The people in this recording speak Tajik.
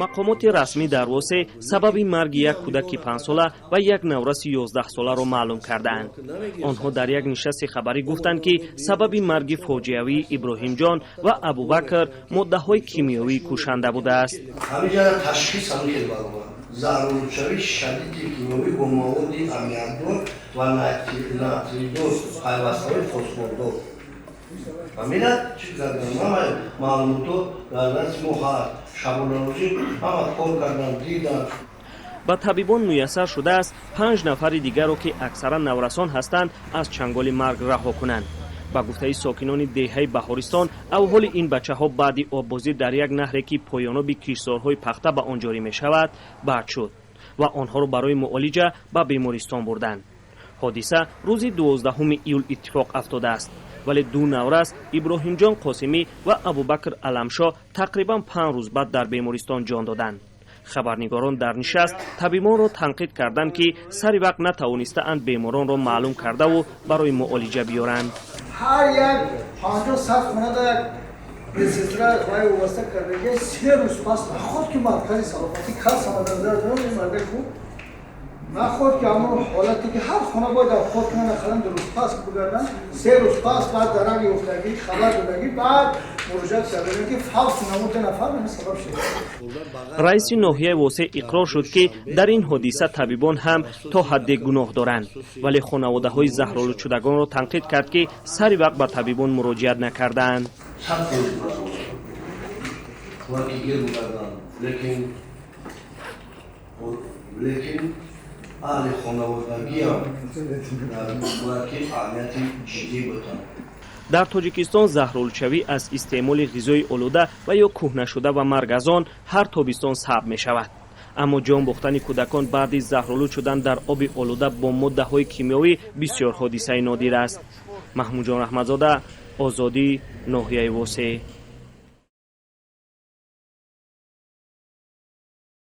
мақомоти расмӣ дар Восеъ сабаби марги як кӯдаки 5 сола ва як навраси 11 соларо маълум кардаанд. онҳо дар як нишасти хабарӣ гуфтанд ки сабаби марги фоҷиавии Иброҳимҷон ва Абубакр моддаҳои кимиёвӣ кушанда будааст. заҳролудшавии шадиди кимиёвӣ бо маводи аммиакдор ва натридор пайвастаҳои фосфордор. ҳамина чӣ кардан? ҳама маълумото дар дасти мо ҳаст. шабонарӯзӣ ҳама кор кардан, дидан. ба табибон муяссар шудааст 5 нафари дигарро ки аксаран наврасон ҳастанд аз чанголи марг раҳо кунанд. ба гуфтаи сокинони деҳаи Баҳористон, аҳволи ин бачаҳо баъди оббозӣ дар як наҳре ки поёноби киштзорҳои пахта ба он ҷорӣ мешавад бад шуд ва онҳоро барои муолиҷа ба бемористон бурданд. ҳодиса рӯзи 12 июл иттифоқ афтодааст, вале ду наврас Иброҳимҷон Қосимӣ ва Абубакр Аламшо тақрибан 5 рӯз баъд дар бемористон ҷон доданд. хабарнигорон дар нишаст табибонро танқид карданд ки сари вақт натавонистаанд беморонро маълум кардаву барои муолиҷа биёранд. ҳар як 50-100 хонада як медсестра вай вобаста кардагӣ 3 рӯз пас наход ки маркази саломатӣ кас амадандар дорем маргаи хуб наход ки аммо ҳолате ки ҳар хона бояд ход кунанд ахаран рӯз пас бугарданд 3 рӯз пас баъд дарак ёфтагӣ хабар додагӣ баъд муроҷиат кардагӣ ки фавс намуди нафар мена сабаб шуд. раиси ноҳияи Восеъ иқрор шуд ки дар ин ҳодиса табибон ҳам то ҳадде гуноҳ доранд, вале хонаводаҳои заҳролудшудагонро танқид кард ки сари вақт ба табибон муроҷиат накардаанд. лекин аҳли хонаводагиам ки аҳамияти ҷиддӣ буданд. дар тоҷикистон заҳролудшавӣ аз истеъмоли ғизои олуда ва ё кӯҳнашуда ва марг аз он ҳар тобистон сабт мешавад. аммо ҷон бохтани кӯдакон баъди заҳролуд шудан дар оби олуда бо моддаҳои кимиёвӣ бисёр ҳодисаи нодир аст. маҳмудҷон раҳматзода, озодӣ, ноҳияи Восеъ.